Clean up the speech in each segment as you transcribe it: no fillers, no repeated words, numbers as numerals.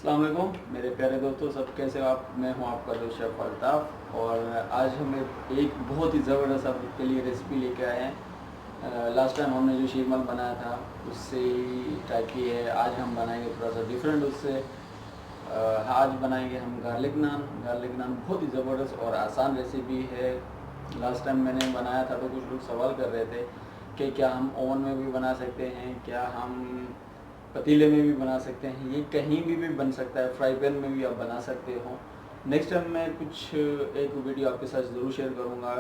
अस्सलाम वालेकुम मेरे प्यारे दोस्तों, सब कैसे हो आप। मैं हूं आपका दोस्त शेफ अल्ताफ़ और आज हम एक बहुत ही ज़बरदस्त आपके लिए रेसिपी लेके आए हैं। लास्ट टाइम हमने जो शीरमल बनाया था उससे ही टाइप की है। आज हम बनाएंगे थोड़ा सा डिफरेंट उससे। आज बनाएंगे हम गार्लिक नान। गार्लिक नान बहुत ही ज़बरदस्त और आसान रेसिपी है। लास्ट टाइम मैंने बनाया था तो कुछ लोग सवाल कर रहे थे कि क्या हम ओवन में भी बना सकते हैं, क्या हम पतीले में भी बना सकते हैं। ये कहीं भी बन सकता है, फ्राई पैन में भी आप बना सकते हो। नेक्स्ट टाइम मैं कुछ एक वीडियो आपके साथ ज़रूर शेयर करूँगा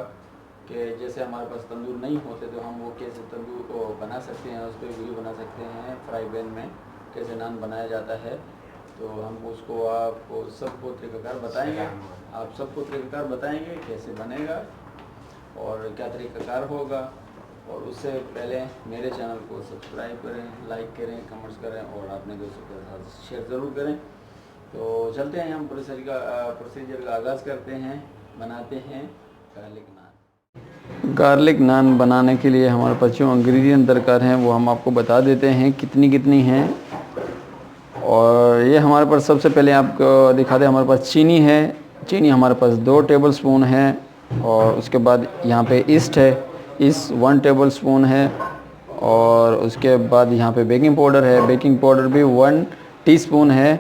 कि जैसे हमारे पास तंदूर नहीं होते तो हम वो कैसे तंदूर को बना सकते हैं, उस पर वीडियो बना सकते हैं। फ्राई पैन में कैसे नान बनाया जाता है तो हम उसको आपको सबको तरीक़ाकार बताएंगे। आप सबको तरीक़ाकार बताएंगे कैसे बनेगा और क्या तरीक़ाकार होगा। और उससे पहले मेरे चैनल को सब्सक्राइब करें, लाइक करें, कमेंट्स करें और अपने दोस्तों के साथ शेयर ज़रूर करें। तो चलते हैं, हम प्रोसीजर का आगाज़ करते हैं। बनाते हैं गार्लिक नान। गार्लिक नान बनाने के लिए हमारे पास जो इंग्रेडिएंट दरकार हैं वो हम आपको बता देते हैं कितनी कितनी हैं। और ये हमारे पास सबसे पहले आपको दिखा दें, हमारे पास चीनी है। चीनी हमारे पास 2 टेबल स्पून है। और उसके बाद यहाँ पे ईस्ट है, इस 1 टेबल स्पून है। और उसके बाद यहाँ पे बेकिंग पाउडर है, बेकिंग पाउडर भी 1 टीस्पून है।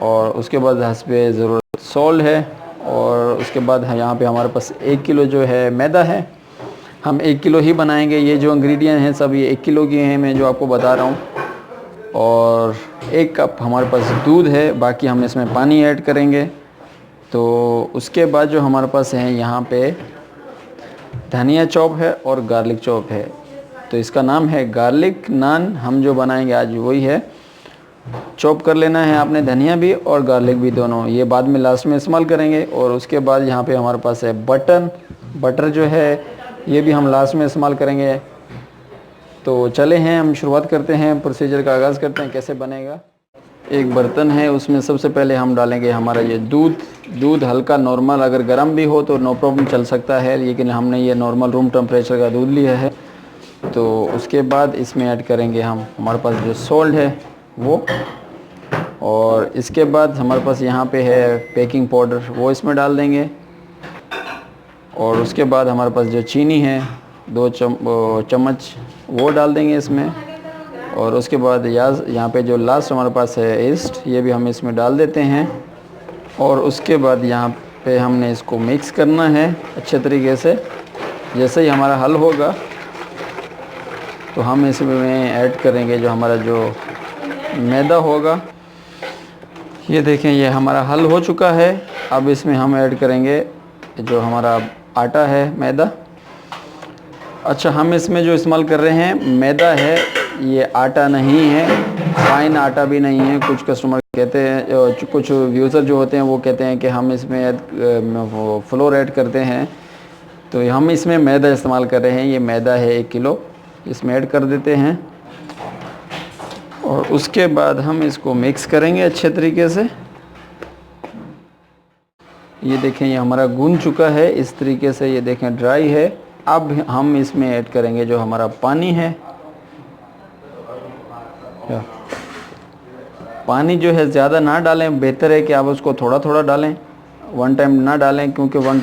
और उसके बाद हस्बे ज़रूरत सॉल्ट है। और उसके बाद यहाँ पे हमारे पास 1 किलो जो है मैदा है। हम 1 किलो ही बनाएंगे। ये जो इंग्रेडिएंट हैं सब ये 1 किलो के हैं, मैं जो आपको बता रहा हूँ। और 1 कप हमारे पास दूध है, बाकी हम इसमें पानी ऐड करेंगे। तो उसके बाद जो हमारे पास है यहाँ पे धनिया चॉप है और गार्लिक चॉप है। तो इसका नाम है गार्लिक नान। हम जो बनाएंगे आज वही है। चॉप कर लेना है आपने धनिया भी और गार्लिक भी, दोनों। ये बाद में लास्ट में इस्तेमाल करेंगे। और उसके बाद यहाँ पे हमारे पास है बटर जो है ये भी हम लास्ट में इस्तेमाल करेंगे। तो चले हैं, हम शुरुआत करते हैं, प्रोसीजर का आगाज़ करते हैं कैसे बनेगा। एक बर्तन है, उसमें सबसे पहले हम डालेंगे हमारा ये दूध हल्का नॉर्मल, अगर गर्म भी हो तो नो प्रॉब्लम चल सकता है, लेकिन हमने ये नॉर्मल रूम टेम्परेचर का दूध लिया है। तो उसके बाद इसमें ऐड करेंगे हम हमारे पास जो सॉल्ट है वो। और इसके बाद हमारे पास यहाँ पे है बेकिंग पाउडर, वो इसमें डाल देंगे। और उसके बाद हमारे पास जो चीनी है 2 चम्मच वो डाल देंगे इसमें। और उसके बाद यहाँ पे जो लास्ट हमारे पास है ईस्ट, ये भी हम इसमें डाल देते हैं। और उसके बाद यहाँ पे हमने इसको मिक्स करना है अच्छे तरीके से। जैसे ही हमारा हल होगा तो हम इसमें ऐड करेंगे जो हमारा जो मैदा होगा। ये देखें, ये हमारा हल हो चुका है। अब इसमें हम ऐड करेंगे जो हमारा आटा है, मैदा। अच्छा, हम इसमें जो इस्तेमाल कर रहे हैं मैदा है, ये आटा नहीं है, फाइन आटा भी नहीं है। कुछ कस्टमर कहते हैं, कुछ व्यूज़र जो होते हैं वो कहते हैं कि हम इसमें फ्लोर ऐड करते हैं। तो हम इसमें मैदा इस्तेमाल कर रहे हैं। ये मैदा है 1 किलो, इसमें ऐड कर देते हैं। और उसके बाद हम इसको मिक्स करेंगे अच्छे तरीके से। ये देखें, ये हमारा गूंद चुका है इस तरीके से, ये देखें ड्राई है। अब हम इसमें ऐड करेंगे जो हमारा पानी है। पानी जो है ज़्यादा ना डालें, बेहतर है कि आप उसको थोड़ा थोड़ा डालें, 1 टाइम ना डालें, क्योंकि 1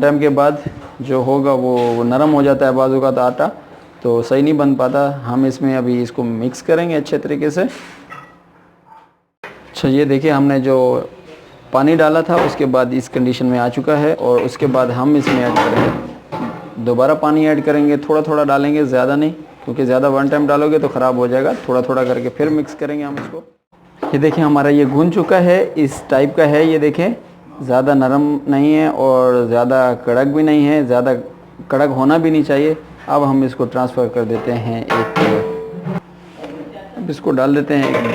टाइम के बाद जो होगा वो नरम हो जाता है बाजू का, तो आटा तो सही नहीं बन पाता। हम इसमें अभी इसको मिक्स करेंगे अच्छे तरीके से। अच्छा, ये देखिए हमने जो पानी डाला था उसके बाद इस कंडीशन में आ चुका है। और उसके बाद हम इसमें ऐड करेंगे, दोबारा पानी ऐड करेंगे, थोड़ा थोड़ा डालेंगे, ज़्यादा नहीं, क्योंकि ज़्यादा 1 टाइम डालोगे तो ख़राब हो जाएगा। थोड़ा थोड़ा करके फिर मिक्स करेंगे हम इसको। ये देखें, हमारा ये गूंद चुका है, इस टाइप का है। ये देखें, ज़्यादा नरम नहीं है और ज़्यादा कड़क भी नहीं है, ज़्यादा कड़क होना भी नहीं चाहिए। अब हम इसको ट्रांसफ़र कर देते हैं अब इसको डाल देते हैं एक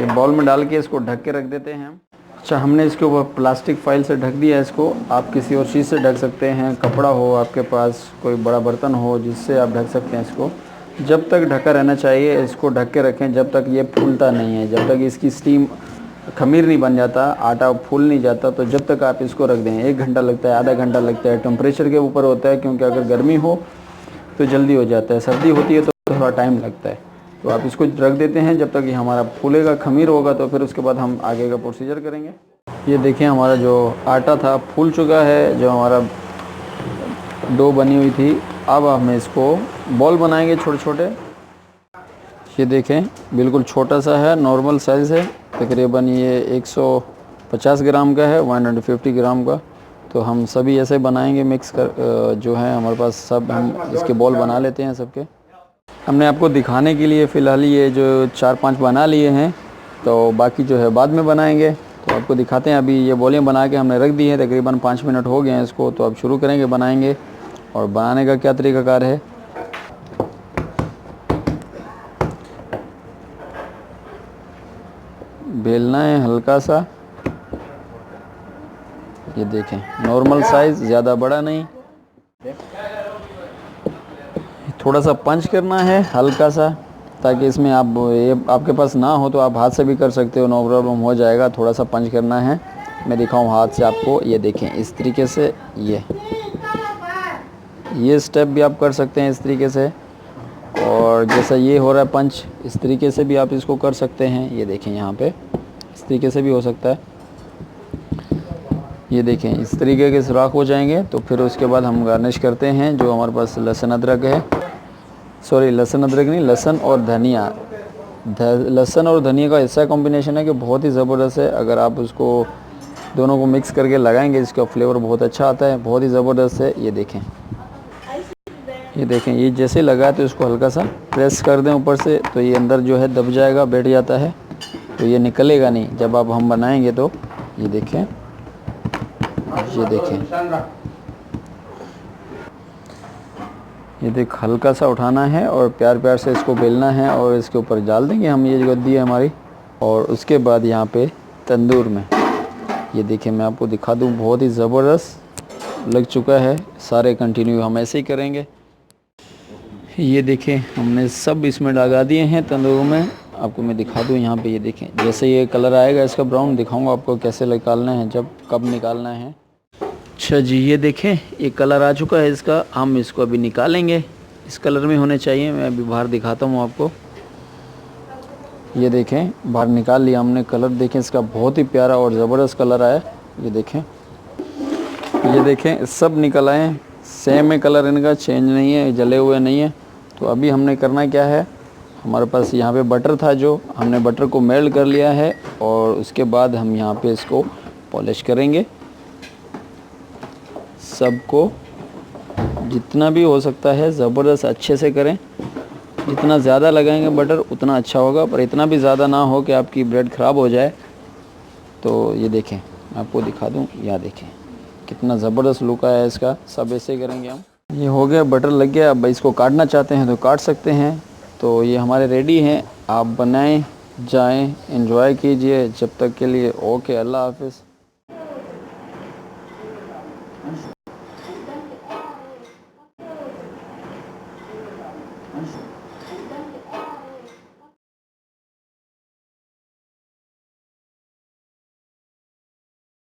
बाउल में डाल के इसको ढक के रख देते हैं हम। अच्छा, हमने इसके ऊपर प्लास्टिक फाइल से ढक दिया है इसको। आप किसी और चीज़ से ढक सकते हैं, कपड़ा हो आपके पास, कोई बड़ा बर्तन हो जिससे आप ढक सकते हैं इसको। जब तक ढका रहना चाहिए, इसको ढक के रखें जब तक ये फूलता नहीं है, जब तक इसकी स्टीम खमीर नहीं बन जाता, आटा फूल नहीं जाता, तो जब तक आप इसको रख दें। 1 घंटा लगता है, आधा घंटा लगता है, टेम्परेचर के ऊपर होता है। क्योंकि अगर गर्मी हो तो जल्दी हो जाता है, सर्दी होती है तो थोड़ा टाइम लगता है। तो आप इसको रख देते हैं जब तक ये हमारा फूलेगा, खमीर होगा, तो फिर उसके बाद हम आगे का प्रोसीजर करेंगे। ये देखिए हमारा जो आटा था फूल चुका है, जो हमारा डो बनी हुई थी। अब हम इसको बॉल बनाएंगे छोटे छोटे। ये देखें बिल्कुल छोटा सा है, नॉर्मल साइज़ है, तकरीबन ये 150 ग्राम का है, 150 ग्राम का। तो हम सभी ऐसे बनाएंगे मिक्स कर, जो है हमारे पास सब हम इसके बॉल बना लेते हैं सबके। हमने आपको दिखाने के लिए फ़िलहाल ये जो 4-5 बना लिए हैं, तो बाकी जो है बाद में बनाएंगे। तो आपको दिखाते हैं। अभी ये बॉलें बना के हमने रख दी हैं, तकरीबन 5 मिनट हो गए हैं इसको। तो अब शुरू करेंगे, बनाएंगे। और बनाने का क्या तरीक़ाकार है, बेलना है हल्का सा, ये देखें नॉर्मल साइज़, ज़्यादा बड़ा नहीं। थोड़ा सा पंच करना है हल्का सा, ताकि इसमें आप ये आपके पास ना हो तो आप हाथ से भी कर सकते हो, नो प्रॉब्लम, हो जाएगा। थोड़ा सा पंच करना है, मैं दिखाऊं हाथ से आपको। ये देखें इस तरीके से, ये स्टेप भी आप कर सकते हैं इस तरीके से। और जैसा ये हो रहा है पंच, इस तरीके से भी आप इसको कर सकते हैं। ये देखें यहाँ पे इस तरीके से भी हो सकता है। ये देखें इस तरीके के सुराख हो जाएंगे। तो फिर उसके बाद हम गार्निश करते हैं। जो हमारे पास लहसुन अदरक है, सॉरी लहसुन अदरक नहीं, लहसुन और धनिया। लहसुन और धनिया का ऐसा कॉम्बिनेशन है कि बहुत ही ज़बरदस्त है। अगर आप उसको दोनों को मिक्स करके लगाएंगे, इसका फ्लेवर बहुत अच्छा आता है, बहुत ही ज़बरदस्त है। ये देखें, ये देखें, ये जैसे लगा तो इसको हल्का सा प्रेस कर दें ऊपर से, तो ये अंदर जो है दब जाएगा, बैठ जाता है, तो ये निकलेगा नहीं जब आप हम बनाएंगे। तो ये देखें, ये देखें, ये देख हल्का सा उठाना है और प्यार प्यार से इसको बेलना है और इसके ऊपर डाल देंगे हम ये गद्दी है हमारी। और उसके बाद यहाँ पे तंदूर में, ये देखिए मैं आपको दिखा दूँ, बहुत ही ज़बरदस्त लग चुका है। सारे कंटिन्यू हम ऐसे ही करेंगे। ये देखें हमने सब इसमें लगा दिए हैं तंदूर में। आपको मैं दिखा दूँ यहाँ पे, ये देखें जैसे ये कलर आएगा इसका ब्राउन, दिखाऊंगा आपको कैसे निकालना है, जब कब निकालना है। अच्छा जी, ये देखें ये कलर आ चुका है इसका। हम इसको अभी निकालेंगे, इस कलर में होने चाहिए। मैं अभी बाहर दिखाता हूँ आपको। ये देखें बाहर निकाल लिया हमने कलर। देखें इसका बहुत ही प्यारा और ज़बरदस्त कलर आया। ये देखें, ये देखें सब निकल आए, सेम है कलर, इनका चेंज नहीं है, जले हुए नहीं है। तो अभी हमने करना क्या है, हमारे पास यहाँ पे बटर था, जो हमने बटर को मेल्ट कर लिया है। और उसके बाद हम यहाँ पे इसको पॉलिश करेंगे। सबको जितना भी हो सकता है ज़बरदस्त अच्छे से करें। जितना ज़्यादा लगाएंगे बटर उतना अच्छा होगा, पर इतना भी ज़्यादा ना हो कि आपकी ब्रेड ख़राब हो जाए। तो ये देखें मैं आपको दिखा दूँ, यहाँ देखें कितना ज़बरदस्त लुक आया है इसका। सब ऐसे ही करेंगे हम। ये हो गया, बटर लग गया। अब इसको काटना चाहते हैं तो काट सकते हैं। तो ये हमारे रेडी हैं, आप बनाएं, जाएं, एंजॉय कीजिए। जब तक के लिए ओके, अल्लाह हाफ़िज़।